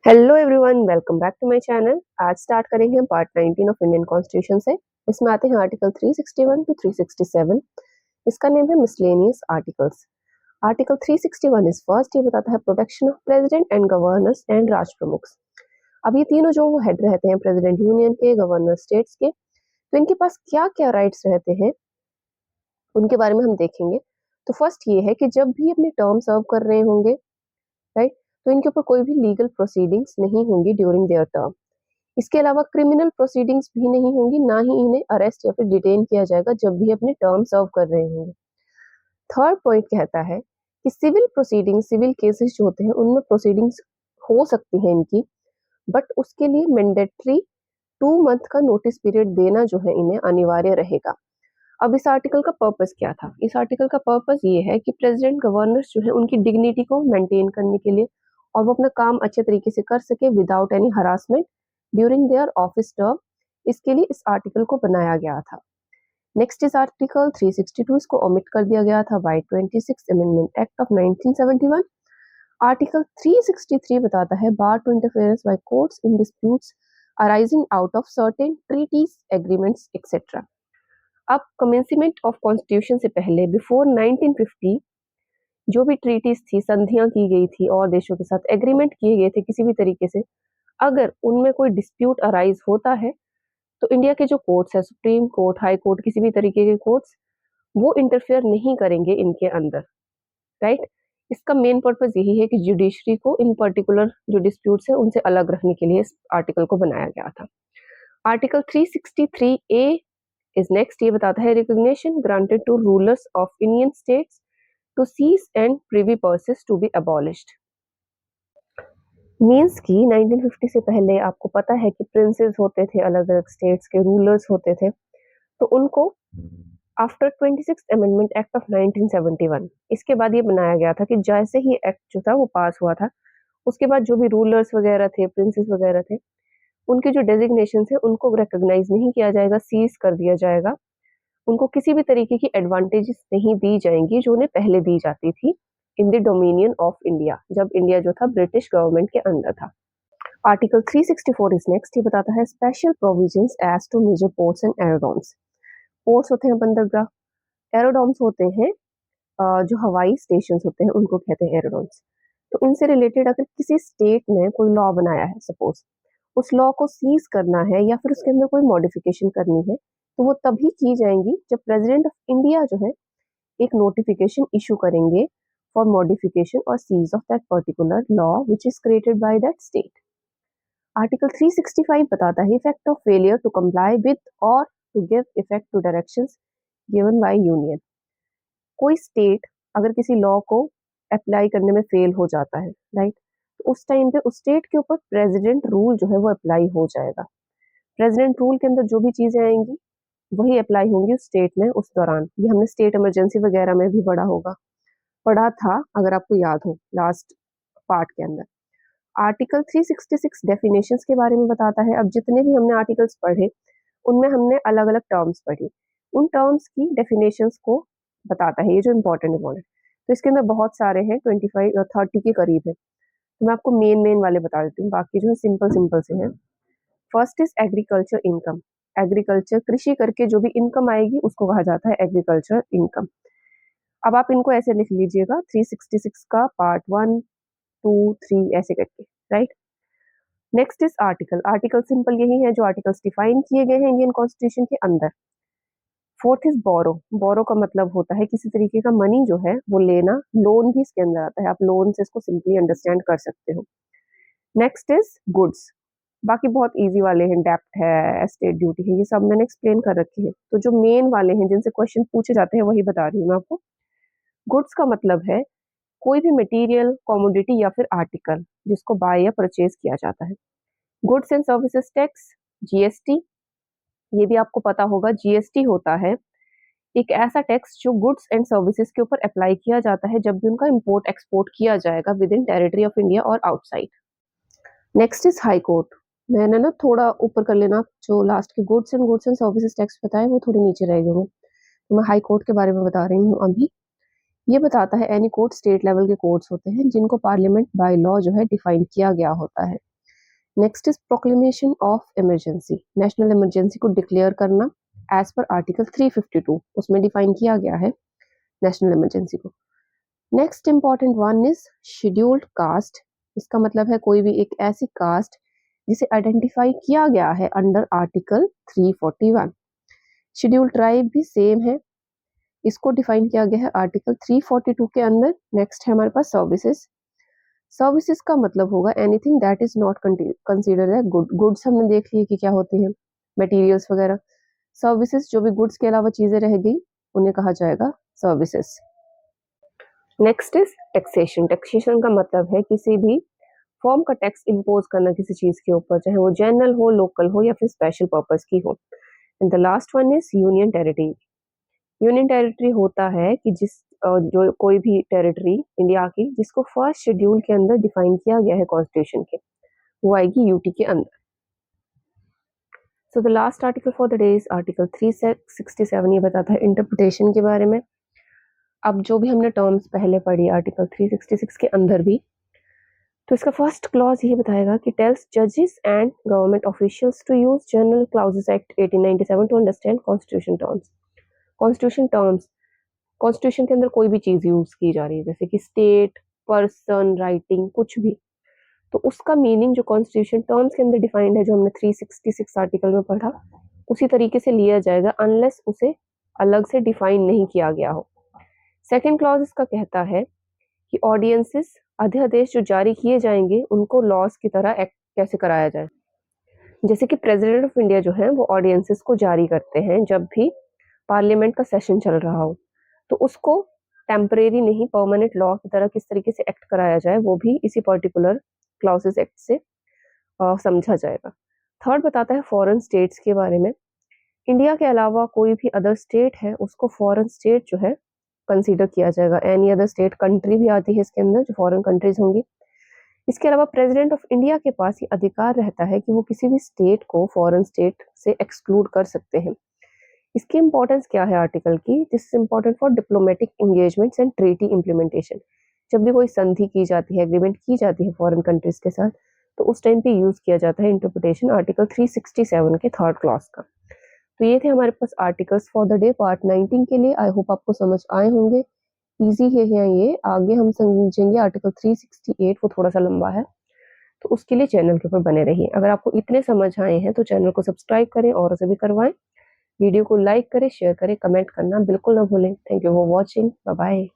Hello everyone, welcome back to my channel. आज start करेंगे हम पार्ट 19 ऑफ इंडियन कॉन्स्टिट्यूशन से। इसमें आते हैं आर्टिकल 361 टू 367। इसका नेम है miscellaneous articles. Article 361 is first, ये बताता है protection of president and governors and राष्ट्र प्रमुख। अब ये तीनों जो हेड रहते हैं, प्रेसिडेंट यूनियन के, गवर्नर स्टेट्स के, तो इनके पास क्या क्या राइट्स रहते हैं उनके बारे में हम देखेंगे। तो फर्स्ट ये है कि जब भी अपनी टर्म सर्व कर रहे होंगे, राइट, तो इनके ऊपर कोई भी लीगल प्रोसीडिंग्स नहीं होंगी ड्यूरिंग देयर टर्म। इसके अलावा क्रिमिनल प्रोसीडिंग्स भी नहीं होंगी, ना ही इन्हें अरेस्ट या फिर डिटेन किया जाएगा जब भी अपने टर्म सर्व कर रहे होंगे। थर्ड पॉइंट कहता है कि सिविल प्रोसीडिंग्स, सिविल केसेस जो होते हैं उनमें प्रोसीडिंग्स हो सकती हैं इनकी, बट उसके लिए मैंडेटरी 2 मंथ का नोटिस पीरियड देना जो है इन्हें अनिवार्य रहेगा। अब इस आर्टिकल का पर्पस क्या था? इस आर्टिकल का पर्पस ये है कि प्रेसिडेंट गवर्नर्स जो है उनकी डिग्निटी को मेंटेन करने के लिए और वो अपना काम अच्छे तरीके से कर सके without any harassment during their office term, इसके लिए इस आर्टिकल को बनाया गया था। नेक्स्ट इस आर्टिकल 362, इसको ओमिट कर दिया गया था by 26 amendment act of 1971। Article 363 बताता है bar to interference by courts in disputes arising out of certain treaties, agreements etcetera. अब कमेंसमेंट ऑफ कॉन्स्टिट्यूशन से पहले, बिफोर 1950, जो भी ट्रीटीज थी, संधियां की गई थी और देशों के साथ एग्रीमेंट किए गए थे किसी भी तरीके से, अगर उनमें कोई डिस्प्यूट अराइज होता है तो इंडिया के जो कोर्ट्स है, सुप्रीम कोर्ट, हाई कोर्ट, किसी भी तरीके के कोर्ट्स, वो इंटरफेयर नहीं करेंगे इनके अंदर, राइट। इसका मेन पर्पस यही है कि जुडिशरी को इन पर्टिकुलर जो डिस्प्यूट्स है उनसे अलग रखने के लिए इस आर्टिकल को बनाया गया था। आर्टिकल 363 ए इज नेक्स्ट, ये बताता है recognition granted to rulers of Indian states to cease and privy purses to be abolished. Means कि 1950 से पहले आपको पता है कि प्रिंसेस होते थे, अलग अलग स्टेट्स के रूलर्स होते थे, तो उनको आफ्टर 26 अमेंडमेंट एक्ट ऑफ 1971, इसके बाद ये बनाया गया था कि जैसे ही एक्ट जो था वो पास हुआ था, उसके बाद जो भी रूलर्स वगैरह थे, प्रिंसेस वगैरह थे, उनके जो डेजिग्नेशन है उनको रिकॉग्नाइज नहीं किया जाएगा, सीज कर दिया जाएगा। उनको किसी भी तरीके की एडवांटेजेस नहीं दी जाएंगी जो उन्हें पहले दी जाती थी in the dominion of India, जब इंडिया जो था ब्रिटिश गवर्नमेंट के अंदर था। आर्टिकल 364 इज नेक्स्ट, ये बताता है special provisions as to major ports and aerodromes. Ports होते हैं बंदरगाह, एरोड्रोम्स होते हैं जो हवाई स्टेशन होते हैं उनको कहते हैं एरोड्रोम्स। तो इनसे रिलेटेड अगर किसी स्टेट ने कोई लॉ बनाया है, सपोज उस लॉ को सीज करना है या फिर उसके अंदर कोई मॉडिफिकेशन करनी है, तो वो तभी की जाएंगी जब प्रेसिडेंट ऑफ इंडिया जो है एक नोटिफिकेशन इशू करेंगे फॉर मॉडिफिकेशन और cease of that particular law which is created by that state. Article 365 बताता है effect of failure to comply with और to give effect to directions given by union. कोई state अगर किसी law को apply करने में फेल हो जाता है, राइट, तो उस टाइम पे उस स्टेट के ऊपर प्रेसिडेंट रूल जो है वो अप्लाई हो जाएगा। प्रेसिडेंट रूल के अंदर जो भी चीजें आएंगी वही अप्लाई होंगी उस स्टेट में उस दौरान। ये हमने स्टेट इमरजेंसी वगैरह में भी पढ़ा था, अगर आपको याद हो लास्ट पार्ट के अंदर। आर्टिकल 366 डेफिनेशंस के बारे में बताता है। अब जितने भी हमने आर्टिकल्स पढ़े उनमें हमने अलग अलग टर्म्स पढ़ी, उन टर्म्स की डेफिनेशंस को बताता है ये जो इम्पोर्टेंट। तो इसके अंदर बहुत सारे हैं, 25 और 30 के करीब है, तो मैं आपको मेन मेन वाले बता देती हूँ, बाकी जो है सिंपल सिंपल से हैं। First is agriculture income. Agriculture, कृषि करके जो भी इनकम आएगी उसको कहा जाता है एग्रीकल्चर इनकम। अब आप इनको ऐसे लिख लीजिएगा, 366 का पार्ट 1, 2, 3 ऐसे करके, right. Next is article. Article simple यही है जो आर्टिकल्स डिफाइन किए गए हैं इंडियन कॉन्स्टिट्यूशन के अंदर। फोर्थ इज बोरो। बोरो का मतलब होता है किसी तरीके का मनी जो है वो लेना, लोन भी इसके अंदर आता है, आप लोन से इसको सिंपली अंडरस्टैंड कर सकते हो। Next is goods. बाकी बहुत इजी वाले हैं, डेप्ट है, एस्टेट ड्यूटी है, ये सब मैंने एक्सप्लेन कर रखे हैं। तो जो मेन वाले हैं जिनसे क्वेश्चन पूछे जाते हैं वही बता रही हूँ मैं आपको। गुड्स का मतलब है कोई भी मटेरियल, कमोडिटी या फिर आर्टिकल जिसको बाय या परचेज किया जाता है। Goods and services tax, GST, ये भी आपको पता होगा। जीएसटी होता है एक ऐसा टैक्स जो गुड्स एंड सर्विसेज के ऊपर अप्लाई किया जाता है जब भी उनका इंपोर्ट एक्सपोर्ट किया जाएगा within territory of India और outside. Next is high court. मैंने ना थोड़ा ऊपर कर लेना, जो लास्ट के गुड्स एंड सर्विसेज टैक्स बताए वो थोड़े नीचे रह गए हैं, तो मैं हाई कोर्ट के बारे में बता रही हूँ अभी। ये बताता है एनी कोर्ट, स्टेट लेवल के कोर्ट्स होते हैं जिनको पार्लियामेंट बाय लॉ जो है डिफाइन किया गया होता है। Next is proclamation of emergency, national emergency को डिक्लेयर करना एज पर आर्टिकल 352, उसमें डिफाइन किया गया है नेशनल इमरजेंसी को। Next important one is scheduled caste, इसका मतलब है कोई भी एक ऐसी कास्ट जिसे आइडेंटिफाई किया गया है अंडर आर्टिकल 341। शेड्यूल्ड ट्राइब भी सेम है, इसको डिफाइन किया गया है आर्टिकल 342 के अंदर। नेक्स्ट है हमारे पास सर्विसेज, सर्विसेज का मतलब होगा anything that is not considered है गुड, गुड्स हमने देख लिए कि क्या होती हैं, मटेरियल्स वगैरह। सर्विसेज जो भी गुड्स के अलावा चीजें रह गई उन्हें कहा जाएगा services. Next is taxation, taxation का मतलब है किसी भी फॉर्म का टैक्स इम्पोज करना किसी चीज के ऊपर, चाहे वो जनरल हो, लोकल हो या फिर स्पेशल पर्पस की हो। And the last one is union territory, union territory होता है कि जिस जो कोई भी टेरिटरी इंडिया की जिसको फर्स्ट शेड्यूल के अंदर डिफाइन किया गया है कॉन्स्टिट्यूशन के, वो आएगी यूटी के अंदर। So the last article for the day is article 367, ये बताता है इंटरप्रिटेशन के बारे में। अब जो भी हमने टर्म्स पहले पढ़ी आर्टिकल 366 के अंदर भी, तो इसका फर्स्ट क्लॉज ये बताएगा कि टेल्स जजेस and government officials to use General Clauses Act 1897 to understand constitution terms. Constitution terms, constitution के अंदर कोई भी चीज यूज की जा रही है जैसे कि स्टेट, पर्सन, राइटिंग, कुछ भी, तो उसका मीनिंग जो कॉन्स्टिट्यूशन टर्म्स के अंदर डिफाइंड है, जो हमने 366 आर्टिकल में पढ़ा, उसी तरीके से लिया जाएगा अनलेस उसे अलग से डिफाइन नहीं किया गया हो। सेकेंड क्लॉज इसका कहता है कि ऑडियंसेस, अध्यादेश जो जारी किए जाएंगे उनको लॉज की तरह एक्ट कैसे कराया जाए। जैसे कि प्रेसिडेंट ऑफ इंडिया जो है वो ऑडियंसेस को जारी करते हैं जब भी पार्लियामेंट का सेशन चल रहा हो, तो उसको टेम्परेरी नहीं परमानेंट लॉ की तरह किस तरीके से एक्ट कराया जाए वो भी इसी पर्टिकुलर क्लॉजेस एक्ट से समझा जाएगा। थर्ड बताता है फॉरेन स्टेट्स के बारे में, इंडिया के अलावा कोई भी अदर स्टेट है उसको फॉरेन स्टेट जो है कंसीडर किया जाएगा। एनी अदर स्टेट, कंट्री भी आती है इसके अंदर जो फॉरेन कंट्रीज होंगी। इसके अलावा प्रेसिडेंट ऑफ इंडिया के पास ये अधिकार रहता है कि वो किसी भी स्टेट को फॉरेन स्टेट से एक्सक्लूड कर सकते हैं। इसकी इंपॉर्टेंस क्या है आर्टिकल की, this is important for diplomatic engagements and treaty implementation. जब भी कोई संधि की जाती है, एग्रीमेंट की जाती है फॉरेन कंट्रीज के साथ, तो उस टाइम पे यूज किया जाता है इंटरप्रिटेशन आर्टिकल 367 के थर्ड क्लॉज का। तो ये थे हमारे पास articles for the day part 19 के लिए। आई होप आपको समझ आए होंगे, इजी है ये। आगे हम समझेंगे आर्टिकल 368, वो थोड़ा सा लंबा है, तो उसके लिए चैनल के ऊपर बने रहिए। अगर आपको इतने समझ आए हैं तो चैनल को सब्सक्राइब करें और उसे भी करवाएं, वीडियो को लाइक करें, शेयर करें, कमेंट करना बिल्कुल ना भूलें। Thank you for watching, bye bye.